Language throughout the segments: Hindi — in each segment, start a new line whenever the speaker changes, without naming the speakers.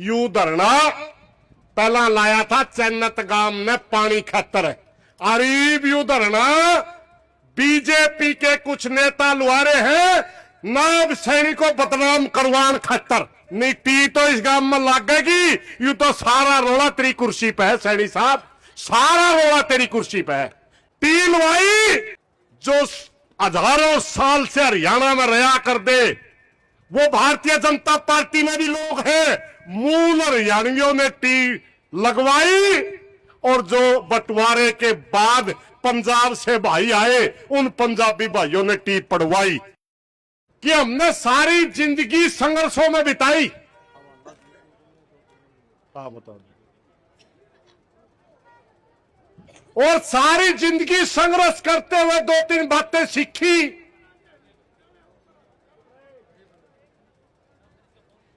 यू धरना पहला लाया था चैनत गांव ने पानी खातर, अरीब यू धरना बीजेपी के कुछ नेता लुआरे हैं नायब सैनिक को बदनाम करवान खातर। नहीं टी तो इस गांव में लागेगी, यू तो सारा रोला तेरी कुर्सी पे है सैनी साहब, सारा रोला तेरी कुर्सी पे है। टी लुआई जो हजारों साल से हरियाणा में रहा कर दे, वो भारतीय जनता पार्टी में भी लोग हैं, मूल हरियाणियों ने टी लगवाई, और जो बंटवारे के बाद पंजाब से भाई आए उन पंजाबी भाइयों ने टी पड़वाई। कि हमने सारी जिंदगी संघर्षों में बिताई। और सारी जिंदगी संघर्ष करते हुए दो तीन बातें सीखी।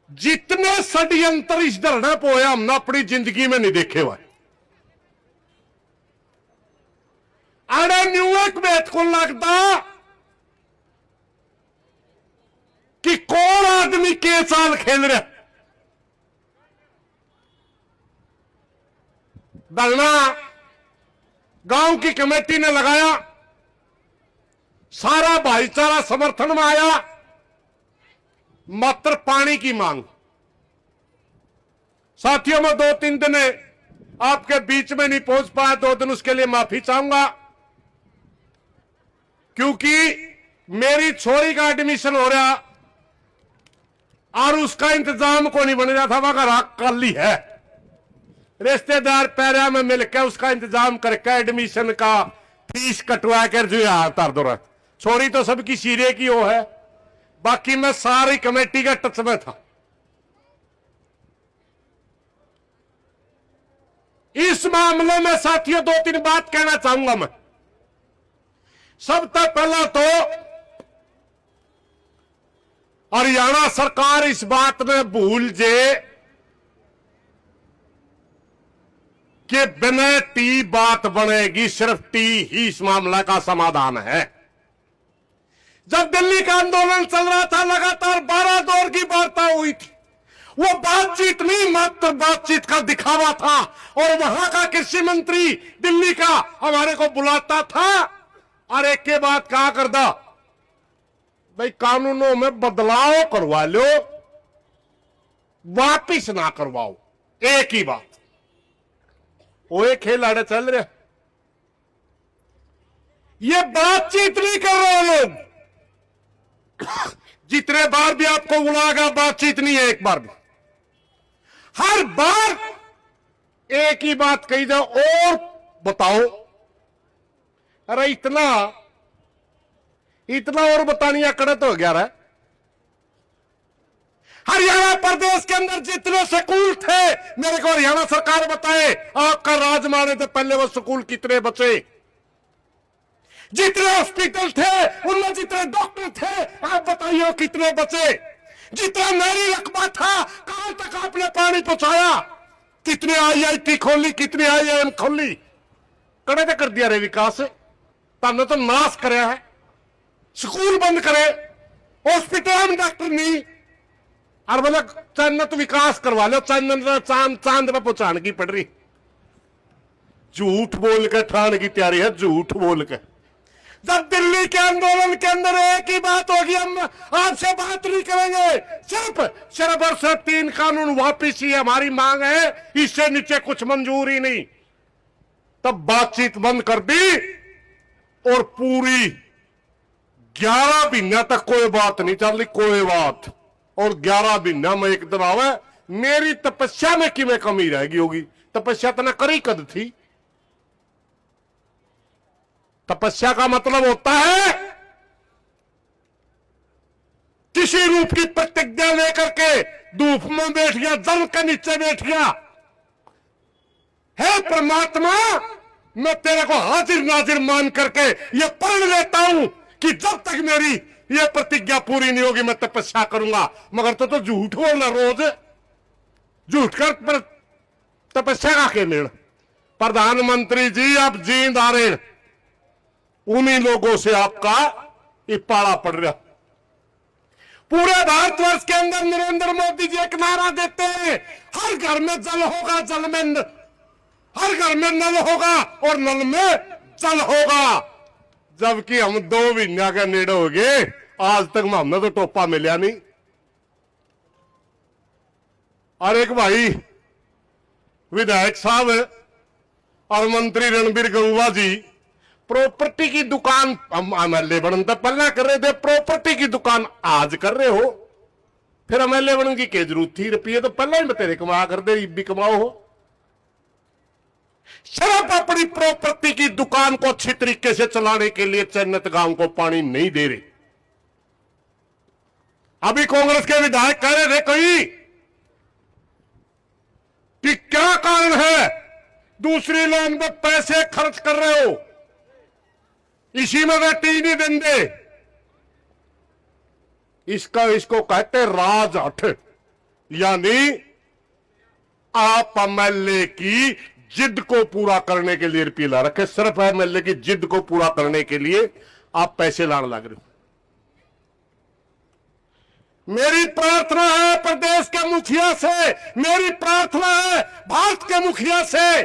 जितने षड्यंत्र इस धरने पे होया हमने अपनी जिंदगी में नहीं देखे हुए। अरे न्यूयॉर्क बैठ को लगता कि कौन आदमी के साल खेल रहा। धरना गांव की कमेटी ने लगाया, सारा भाईचारा समर्थन में आया, मात्र पानी की मांग। साथियों में 2-3 दिन आपके बीच में नहीं पहुंच पाया, 2 दिन उसके लिए माफी चाहूंगा, क्योंकि मेरी छोरी का एडमिशन हो रहा और उसका इंतजाम को नहीं बन रहा था। वहां राख काली है, रिश्तेदार पैरा में मिलकर उसका इंतजाम करके एडमिशन का फीस कटवा कर जो हार दो। छोरी तो सबकी सीरे की वो है, बाकी मैं सारी कमेटी के टच में था। इस मामले में साथियों 2-3 बात कहना चाहूंगा मैं। सबसे पहला तो हरियाणा सरकार इस बात में भूल जे कि बिना टी बात बनेगी, सिर्फ टी ही इस मामला का समाधान है। जब दिल्ली का आंदोलन चल रहा था, लगातार 12 दौर की वार्ता हुई थी। वो बातचीत नहीं, मात्र बातचीत का दिखावा था। और वहां का कृषि मंत्री दिल्ली का हमारे को बुलाता था और एक के बाद कहा करदा, भाई कानूनों में बदलाव करवा लो, वापिस ना करवाओ। एक ही बात, वो एक खेल आड़े चल रहे। ये बातचीत नहीं कर रहे लोग। जितने बार भी आपको बुलाएगा बातचीत नहीं है, एक बार भी। हर बार एक ही बात कही जाओ, और बताओ। अरे इतना और बतानिया कड़त हो गया रहा। हरियाणा प्रदेश के अंदर जितने स्कूल थे, मेरे को हरियाणा सरकार बताए, आपका राज माने से पहले वो स्कूल कितने बचे। जितने हॉस्पिटल थे उनमें जितने डॉक्टर थे, आप बताइए कितने बचे। जितना नारी रकबा था, कहां तक आपने पानी पहुंचाया। कितने IIT खोली, कितने IIM खोली, कड़े तो कर दिया रे विकास। तने तो नाश कराया है। स्कूल बंद करे, हॉस्पिटल में डॉक्टर नहीं, और बोले चांद तो विकास करवा लो, चांद में पहुंचाने की पड़ रही। झूठ बोल के ठाने की तैयारी है, झूठ बोल के। जब दिल्ली के आंदोलन के अंदर एक ही बात होगी, हम आपसे बात नहीं करेंगे, सिर्फ और सिर्फ 3 कानून वापिस ही हमारी मांग है, इससे नीचे कुछ मंजूर ही नहीं। तब बातचीत बंद कर दी और पूरी 11 महीना तक कोई बात नहीं चल रही, कोई बात। और 11 महीना में एक दिन आवे, मेरी तपस्या में कि कमी रहेगी होगी। तपस्या तो ना करी कद थी। तपस्या का मतलब होता है किसी रूप की प्रतिज्ञा लेकर के धूप में बैठ गया, जल के नीचे बैठ गया, हे परमात्मा मैं तेरे को हाजिर नाजिर मान करके ये पढ़ लेता हूं कि जब तक मेरी ये प्रतिज्ञा पूरी नहीं होगी मैं तपस्या करूंगा। मगर तो झूठ बोलना, रोज झूठ कर तपस्या का के मेड़। प्रधानमंत्री जी आप जींद आ रहे, उन्हीं लोगों से आपका ये पाला पड़ रहा। पूरे भारतवर्ष के अंदर नरेंद्र मोदी जी एक नारा देते हैं, हर घर में जल होगा, जल में हर घर में नल होगा और नल में जल होगा। जबकि हम 2 महीने के नेड़े हो गए, आज तक हमने तो टोपा मिला नहीं। और एक भाई विधायक साहब और मंत्री रणबीर गंगवा जी प्रॉपर्टी की दुकान, हम एमएलए बनने तो पहले कर रहे थे, प्रॉपर्टी की दुकान आज कर रहे हो, फिर एमएलए बनने की क्या जरूरत थी? रुपये तो पहले ही तेरे कमा कर दे, भी कमाओ हो। सिर्फ अपनी प्रॉपर्टी की दुकान को अच्छी तरीके से चलाने के लिए चन्नत गांव को पानी नहीं दे रहे। अभी कांग्रेस के विधायक कह रहे थे कहीं कि क्या कारण है दूसरी लैंड में पैसे खर्च कर रहे हो, इसी में वे टी नहीं देंगे। इसको कहते राजहठ, यानी आप एमएलए की जिद को पूरा करने के लिए रुपये ला रखे, सिर्फ एमएलए की जिद को पूरा करने के लिए आप पैसे लाने लग रहे हो। मेरी प्रार्थना है प्रदेश के मुखिया से, मेरी प्रार्थना है भारत के मुखिया से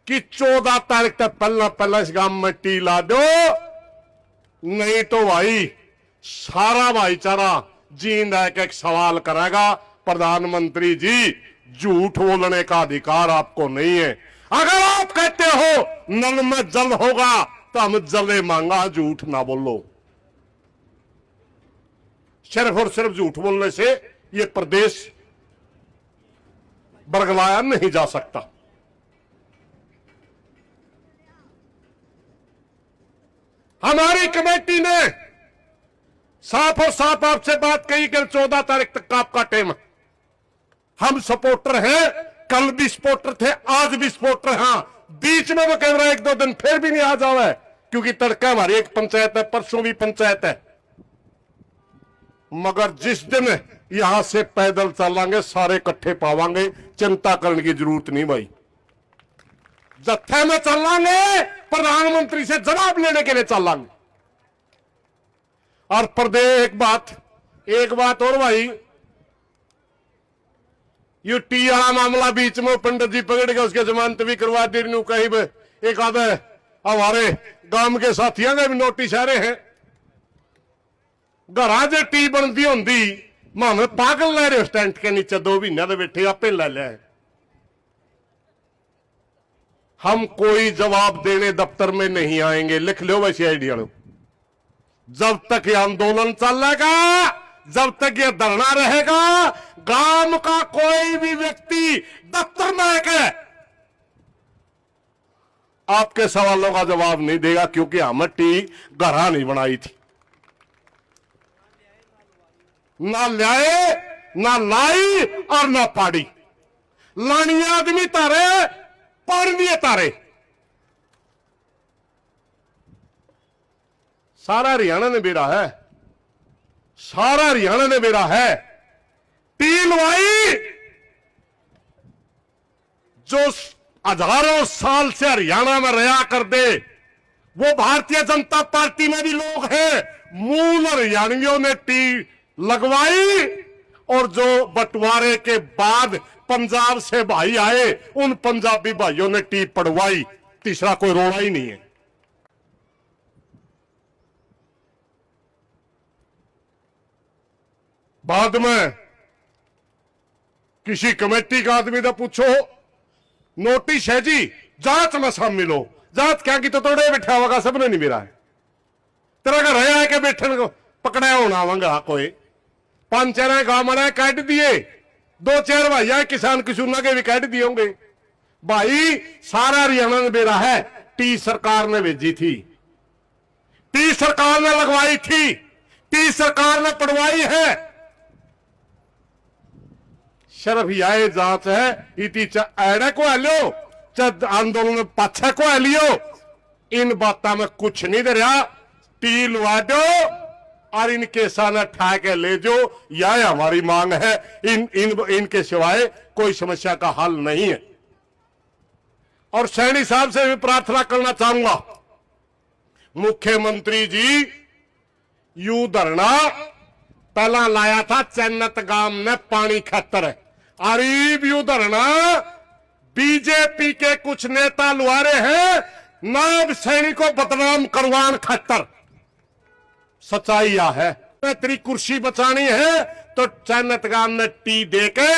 कि 14 तारीख तक पहला इस गांव में टी ला दो, नहीं तो भाई सारा भाईचारा जींद एक सवाल करेगा, प्रधानमंत्री जी झूठ बोलने का अधिकार आपको नहीं है। अगर आप कहते हो नल में जल होगा तो हम जले मांगा, झूठ ना बोलो। सिर्फ और सिर्फ झूठ बोलने से यह प्रदेश बरगलाया नहीं जा सकता। हमारी कमेटी ने साफ और साफ आपसे बात कही कि 14 तारीख तक का आपका टाइम। हम सपोर्टर हैं, कल भी सपोर्टर थे, आज भी सपोर्टर। हां, बीच में वो कैमरा 1-2 दिन फिर भी नहीं आ जावा है, क्योंकि तड़का हमारी एक पंचायत है, परसों भी पंचायत है। मगर जिस दिन यहां से पैदल चलांगे सारे इकट्ठे पावांगे, चिंता करने की जरूरत नहीं भाई। जत्थे में चलांगे, प्रधानमंत्री से जवाब लेने के लिए चलांगे। और प्रदेश एक बात और भाई, यू टी वाला मामला बीच में पंडित जी पकड़ के उसके जमानत भी करवा दी। कहीं एक आधा हमारे गांव के साथियों के भी नोटिस आ रहे हैं। घरा जो टी बनती होंगी मामे पागल ले रहे हो, स्टैंड के नीचे 2 महीने बैठे आपे ले लिया। हम कोई जवाब देने दफ्तर में नहीं आएंगे, लिख लो वैसे आइडिया लो। जब तक ये आंदोलन चलेगा, जब तक ये धरना रहेगा, गांव का कोई भी व्यक्ति दफ्तर में आके आपके सवालों का जवाब नहीं देगा, क्योंकि हम टी घरा नहीं बनाई थी। ना लाए, ना लाई और ना पाड़ी। लानी आदमी तारे, पानी तारे। सारा हरियाणा ने बेरा है, सारा हरियाणा ने बेरा है। टी लवाई जो हजारों साल से हरियाणा में रहा कर दे, वो भारतीय जनता पार्टी में भी लोग हैं। मूल हरियाणवियों ने टी लगवाई, और जो बंटवारे के बाद पंजाब से भाई आए, उन पंजाबी भाइयों ने टी पड़वाई। तीसरा कोई रोड़ा ही नहीं है। बाद में किसी कमेटी का आदमी तो पूछो, नोटिस है जी, जांच में शामिल हो। जांच क्या की तो तोड़े बैठा होगा, सबने नहीं मिला है। तेरा घर है के बैठे को पकड़ा होना वंगा कोई 5-4 गांव में काट दिए, 2-4 भाई किसान किसूना के भी काट दिए होंगे। भाई सारा हरियाणा ने बेरा है। टी सरकार ने भेजी थी, टी सरकार ने लगवाई थी, टी सरकार ने पड़वाई है। सिर्फ यह जांच है, इति एड़े को लियो च आंदोलन में पाछा को लियो, इन बातों में कुछ नहीं दे रहा। टी लवा दो और इन केसा ने ठा के ले जो, यह हमारी मांग है। इनके सिवाय कोई समस्या का हल नहीं है। और सैनी साहब से भी प्रार्थना करना चाहूंगा, मुख्यमंत्री जी, यू धरना पहला लाया था चैनत गांव ने पानी खातर, अरीब यू धरना बीजेपी के कुछ नेता लुहारे हैं नायब सैनिक को बदनाम करवान खातर। सच्चाई यह है, तेरी कुर्सी बचानी है तो चैनत गांव ने टी दे के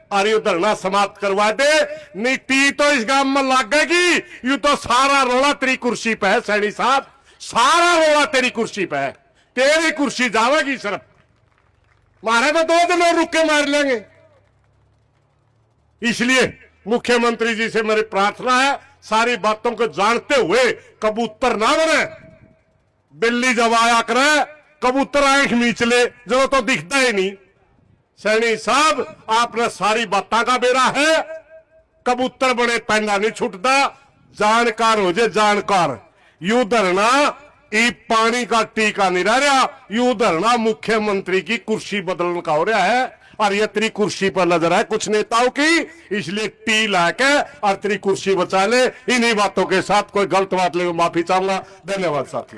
और यू धरना समाप्त करवा दे, नहीं टी तो इस गांव में लगेगी, यू तो सारा रोड़ा तेरी कुर्सी पे है सैनी साहब, सारा रोड़ा तेरी कुर्सी पे है, तेरी कुर्सी जावेगी सिर्फ, मारे तो 2 दिन और रुक के मार लेंगे। इसलिए मुख्यमंत्री जी से मेरी प्रार्थना है, सारी बातों को जानते हुए कबूतर ना बने, बिल्ली जब आया करे कबूतर आंख मीच ले जो तो दिखता ही नहीं। सैनी साहब आपने सारी बातों का बेरा है, कबूतर बने पैंडा नहीं छुटता, जानकार हो जाए जानकार। यू धरना ई पानी का टीका नहीं रह रहा, यू धरना मुख्यमंत्री की कुर्सी बदलने का हो रहा है, और ये तेरी कुर्सी पर नजर है कुछ नेताओं की, इसलिए टी लाके और तेरी कुर्सी बचा ले। इन्हीं बातों के साथ कोई गलत बात ले माफी चाहूंगा। धन्यवाद साथी।